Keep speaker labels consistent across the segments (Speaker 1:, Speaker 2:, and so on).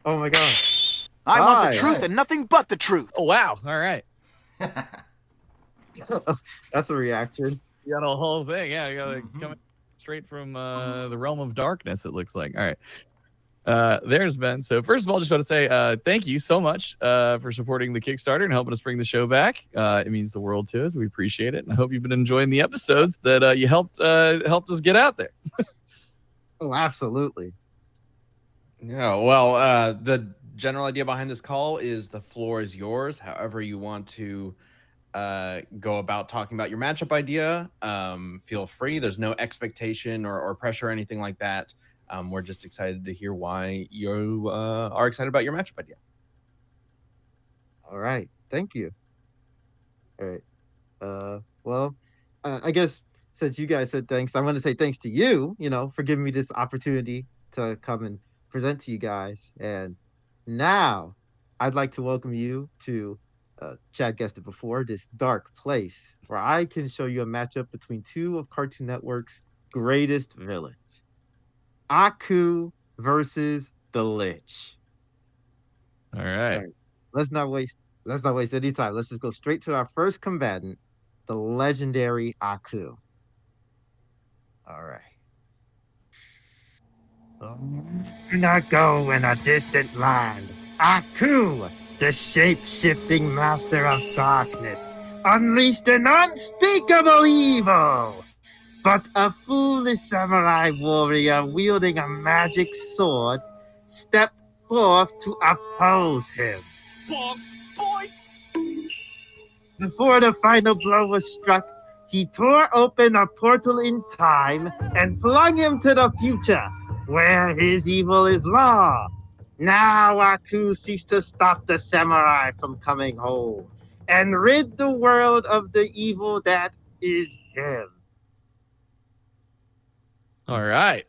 Speaker 1: Oh my god.
Speaker 2: I want the
Speaker 1: Hi.
Speaker 2: truth and nothing but the truth.
Speaker 3: Oh wow! All right,
Speaker 1: That's a reaction.
Speaker 3: you got a whole thing. Yeah, you got to come straight from the realm of darkness. It looks like. All right. There's Ben. So first of all, just want to say thank you so much for supporting the Kickstarter and helping us bring the show back. It means the world to us. We appreciate it, and I hope you've been enjoying the episodes that you helped us get out there.
Speaker 1: Oh, absolutely.
Speaker 4: Yeah, well, the general idea behind this call is the floor is yours. However you want to go about talking about your matchup idea, feel free. There's no expectation or pressure or anything like that. We're just excited to hear why you are excited about your matchup idea.
Speaker 1: All right. Thank you. All right. Well, I guess since you guys said thanks, I want to say thanks to you, for giving me this opportunity to come and present to you guys. And now I'd like to welcome you to, Chad guessed it before, this dark place where I can show you a matchup between two of Cartoon Network's greatest villains, Aku versus the Lich.
Speaker 3: All
Speaker 1: All
Speaker 3: right.
Speaker 1: right. Let's not waste let's not waste any time. Let's just go straight to our first combatant, the legendary Aku. All right. Do not go in a distant land. Aku, the shape-shifting master of darkness, unleashed an unspeakable evil. But a foolish samurai warrior wielding a magic sword stepped forth to oppose him.
Speaker 2: Boy,
Speaker 1: Before the final blow was struck, he tore open a portal in time and flung him to the future, where his evil is law. Now Aku seeks to stop the samurai from coming home and rid the world of the evil that is him.
Speaker 3: All right.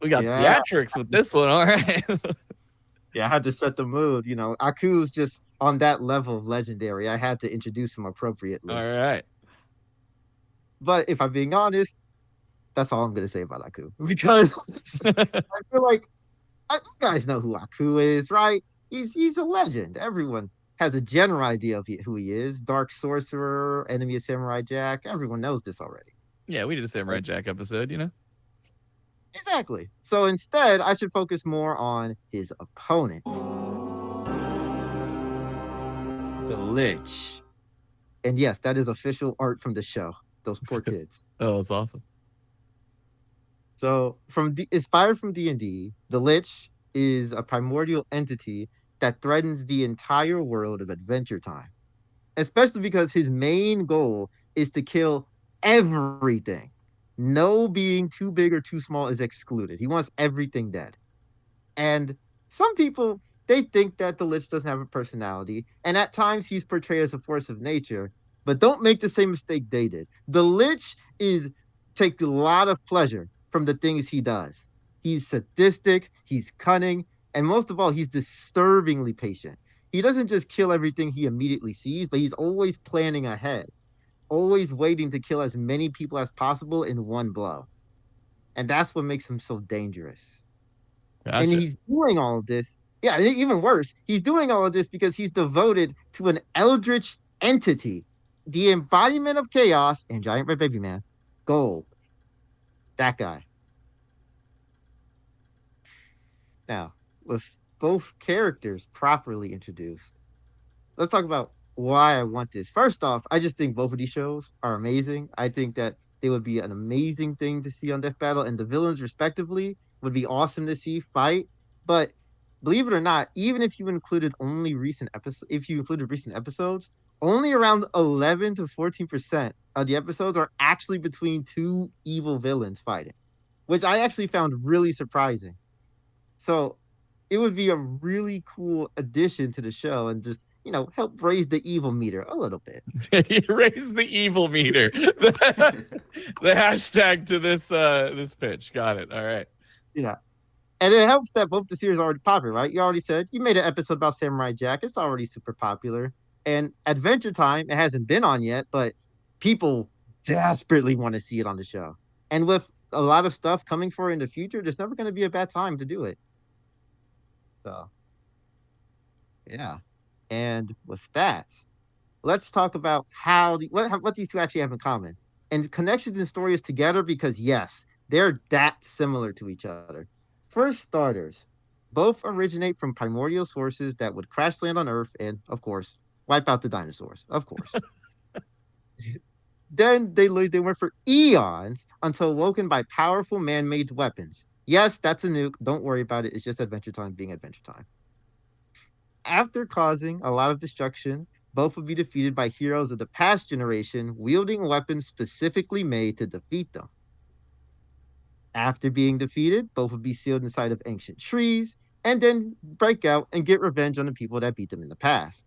Speaker 3: We got
Speaker 1: Yeah,
Speaker 3: theatrics with this one. All right.
Speaker 1: yeah, I had to set the mood. Aku's just on that level of legendary. I had to introduce him appropriately.
Speaker 3: All right.
Speaker 1: But if I'm being honest, that's all I'm gonna say about Aku because I feel like you guys know who Aku is, right? He's a legend. Everyone has a general idea of who he is. Dark sorcerer, enemy of Samurai Jack. Everyone knows this already.
Speaker 3: Yeah, we did a Samurai
Speaker 1: Like,
Speaker 3: Jack episode.
Speaker 1: exactly. So instead, I should focus more on his opponent, the Lich. And yes, that is official art from the show. Those poor kids.
Speaker 3: Oh, that's awesome.
Speaker 1: So, inspired from D&D, the Lich is a primordial entity that threatens the entire world of Adventure Time, especially because his main goal is to kill everything. No being too big or too small is excluded. He wants everything dead. And some people, they think that the Lich doesn't have a personality, and at times he's portrayed as a force of nature. But don't make the same mistake they did. The Lich is take a lot of pleasure from the things he does. He's sadistic, he's cunning, and most of all, he's disturbingly patient. He doesn't just kill everything he immediately sees, but he's always planning ahead, always waiting to kill as many people as possible in one blow. And that's what makes him so dangerous. And
Speaker 3: Gotcha.
Speaker 1: he's doing all of this. Yeah, even worse, he's doing all of this because he's devoted to an eldritch entity, the embodiment of chaos and giant red baby man, Gold. That guy. Now, with both characters properly introduced, let's talk about why I want this. First off, I just think both of these shows are amazing. I think that they would be an amazing thing to see on Death Battle, and the villains, respectively, would be awesome to see fight. But believe it or not, even if you included only recent episodes, if you included recent episodes, only around 11 to 14% of the episodes are actually between two evil villains fighting, which I actually found really surprising. So it would be a really cool addition to the show and just, help raise the evil meter a little bit.
Speaker 3: Raise the evil meter. That's the hashtag to this pitch. Got it. All right.
Speaker 1: Yeah. And it helps that both the series are already popular, right? You already said you made an episode about Samurai Jack. It's already super popular. And Adventure Time, it hasn't been on yet, but people desperately want to see it on the show. And with a lot of stuff coming for it in the future, there's never going to be a bad time to do it. So yeah, and with that, let's talk about what these two actually have in common and connections and stories together because yes, they're that similar to each other. First starters, both originate from primordial sources that would crash land on Earth and, of course, wipe out the dinosaurs. Of course. Then they went for eons until woken by powerful man-made weapons. Yes, that's a nuke. Don't worry about it. It's just Adventure Time being Adventure Time. After causing a lot of destruction, both would be defeated by heroes of the past generation wielding weapons specifically made to defeat them. After being defeated, both would be sealed inside of ancient trees and then break out and get revenge on the people that beat them in the past.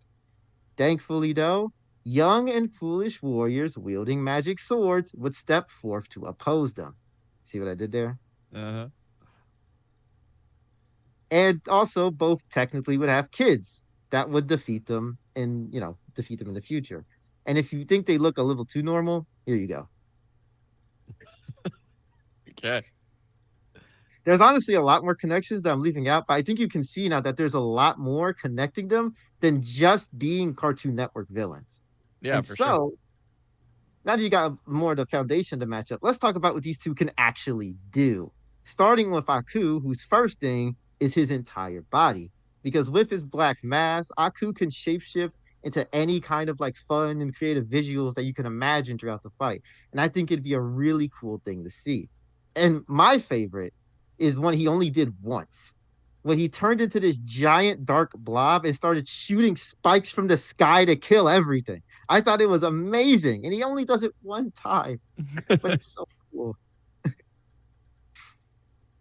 Speaker 1: Thankfully, though, young and foolish warriors wielding magic swords would step forth to oppose them. See what I did there?
Speaker 3: Uh-huh.
Speaker 1: And also, both technically would have kids that would defeat them and, defeat them in the future. And if you think they look a little too normal, here you go.
Speaker 3: Okay.
Speaker 1: There's honestly a lot more connections that I'm leaving out, but I think you can see now that there's a lot more connecting them than just being Cartoon Network villains.
Speaker 3: Yeah,
Speaker 1: And
Speaker 3: for sure.
Speaker 1: so now that you got more of the foundation to match up, let's talk about what these two can actually do. Starting with Aku, whose first thing is his entire body. Because with his black mask, Aku can shapeshift into any kind of like fun and creative visuals that you can imagine throughout the fight. And I think it'd be a really cool thing to see. And my favorite is one he only did once. When he turned into this giant dark blob and started shooting spikes from the sky to kill everything. I thought it was amazing. And he only does it one time, but it's so cool.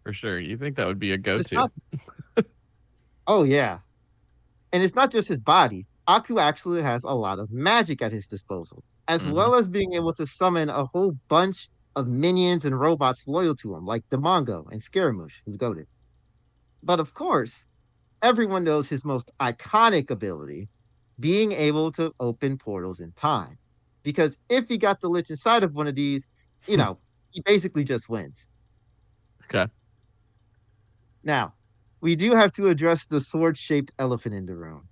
Speaker 3: For sure. You think that would be a go-to?
Speaker 1: Not... Oh, yeah. And it's not just his body. Aku actually has a lot of magic at his disposal, as well as being able to summon a whole bunch of minions and robots loyal to him, like the Mongo and Scaramouche, who's goated. But of course, everyone knows his most iconic ability, being able to open portals in time. Because if he got the Lich inside of one of these, he basically just wins.
Speaker 3: Okay.
Speaker 1: Now, we do have to address the sword-shaped elephant in the room.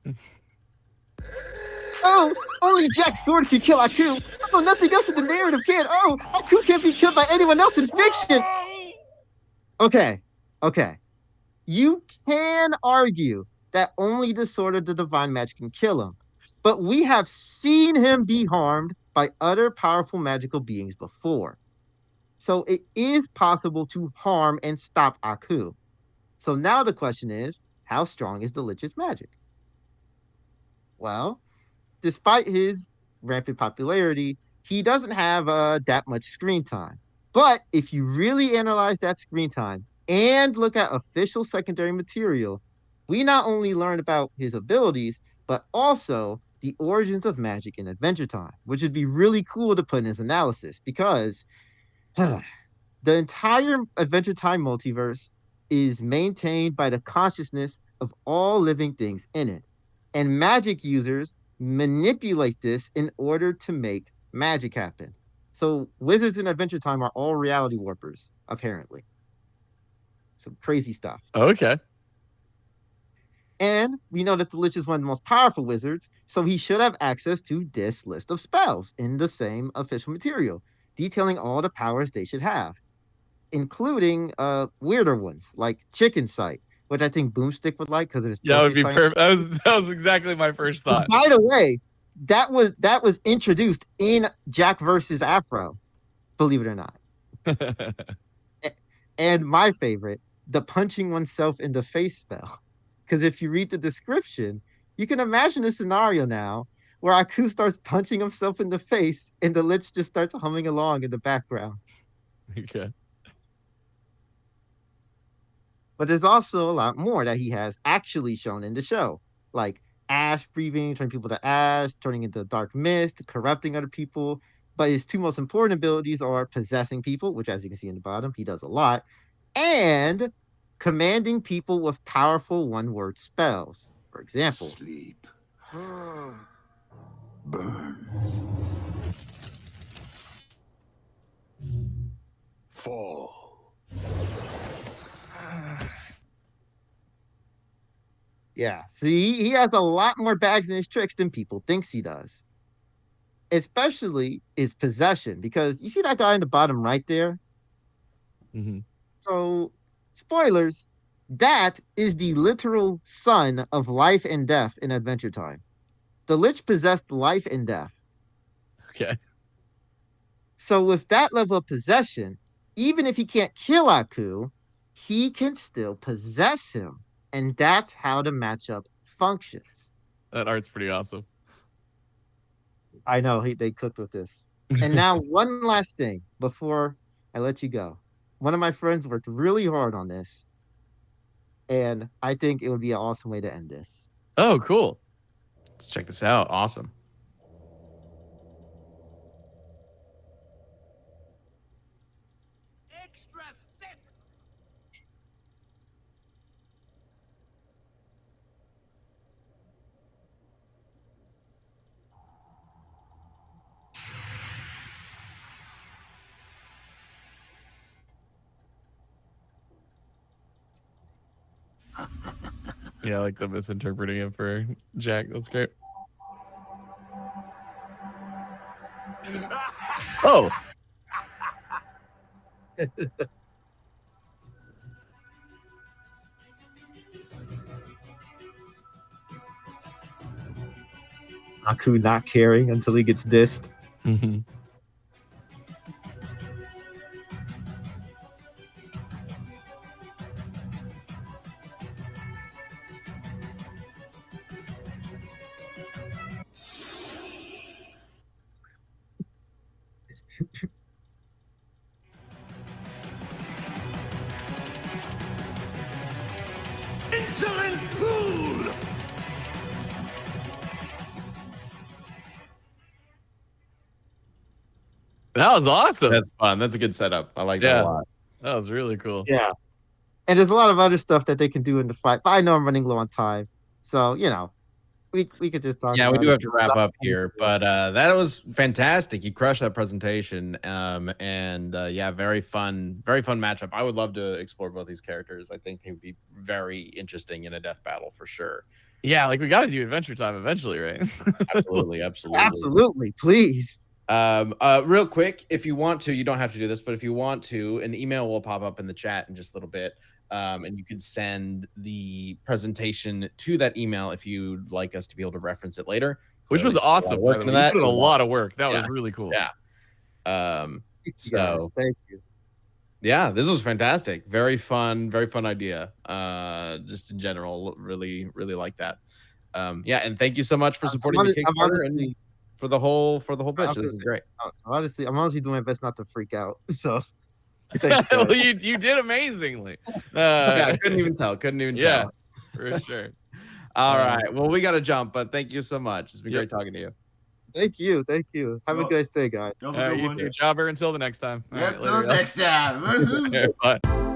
Speaker 1: Oh, only Jack's sword can kill Aku. Oh, nothing else in the narrative can. Oh, Aku can't be killed by anyone else in fiction. Okay. You can argue that only the sword of the divine match can kill him, but we have seen him be harmed by other powerful magical beings before. So it is possible to harm and stop Aku. So now the question is, how strong is the Lich's magic? Well, despite his rampant popularity, he doesn't have that much screen time. But if you really analyze that screen time and look at official secondary material, we not only learn about his abilities, but also the origins of magic in Adventure Time, which would be really cool to put in his analysis because the entire Adventure Time multiverse is maintained by the consciousness of all living things in it. And magic users manipulate this in order to make magic happen. So wizards in Adventure Time are all reality warpers, apparently. Some crazy stuff.
Speaker 3: Okay.
Speaker 1: And we know that the Lich is one of the most powerful wizards, so he should have access to this list of spells in the same official material, detailing all the powers they should have, including weirder ones like Chicken Sight, which I think Boomstick would like because of his
Speaker 3: Yeah, it would be
Speaker 1: sight.
Speaker 3: perfect. That was exactly my first thought.
Speaker 1: By the way, that was introduced in Jack versus Afro, believe it or not. And my favorite, the punching oneself in the face spell. Because if you read the description, you can imagine a scenario now where Aku starts punching himself in the face and the Lich just starts humming along in the background.
Speaker 3: Okay.
Speaker 1: But there's also a lot more that he has actually shown in the show, like ash breathing, turning people to ash, turning into dark mist, corrupting other people. But his two most important abilities are possessing people, which, as you can see in the bottom, he does a lot, and commanding people with powerful one-word spells. For example,
Speaker 2: Sleep. Burn. Fall.
Speaker 1: Yeah. See, he has a lot more bags in his tricks than people thinks he does. Especially his possession, because you see that guy in the bottom right there?
Speaker 3: Mm-hmm.
Speaker 1: So, spoilers, that is the literal son of life and death in Adventure Time. The Lich possessed life and death.
Speaker 3: Okay.
Speaker 1: So, with that level of possession, even if he can't kill Aku, he can still possess him. And that's how the matchup functions.
Speaker 3: That art's pretty awesome.
Speaker 1: I know they cooked with this. And now, one last thing before I let you go. One of my friends worked really hard on this, and I think it would be an awesome way to end this.
Speaker 3: Oh, cool.
Speaker 4: Let's check this out. Awesome.
Speaker 2: Extra thick.
Speaker 3: Yeah, I like the misinterpreting it for Jack. That's great. Oh.
Speaker 1: Aku not caring until he gets dissed.
Speaker 3: Mm-hmm.
Speaker 2: Insolent fool!
Speaker 3: That was awesome.
Speaker 4: That's fun. That's a good setup. I like that a lot.
Speaker 3: That was really cool.
Speaker 1: Yeah. And there's a lot of other stuff that they can do in the fight, but I know I'm running low on time. So, we could just talk
Speaker 4: Yeah, we
Speaker 1: about
Speaker 4: do
Speaker 1: it.
Speaker 4: have to wrap up here, but that was fantastic. You crushed that presentation, and yeah, very fun matchup. I would love to explore both these characters. I think they would be very interesting in a death battle for sure.
Speaker 3: Yeah, like we got to do Adventure Time eventually, right?
Speaker 4: Absolutely, absolutely,
Speaker 1: Absolutely, please.
Speaker 4: Real quick, if you want to, you don't have to do this, but if you want to, an email will pop up in the chat in just a little bit. And you could send the presentation to that email if you'd like us to be able to reference it later.
Speaker 3: Which was awesome. By the way. You put in a lot of work. That was really cool.
Speaker 4: Yeah.
Speaker 1: So thank you.
Speaker 4: Yeah, this was fantastic. Very fun idea. Just in general, really like that. Yeah, and thank you so much for supporting the Kickstarter and for the whole pitch. This is great.
Speaker 1: Honestly, I'm honestly doing my best not to freak out. So
Speaker 3: well, you did amazingly.
Speaker 4: Yeah, I couldn't even tell.
Speaker 3: Yeah, for sure.
Speaker 4: All right. Well, we got to jump, but thank you so much. It's been great talking to you.
Speaker 1: Thank you. Have a good day, guys.
Speaker 3: You do your job until the next time.
Speaker 2: Until next time.
Speaker 3: Bye.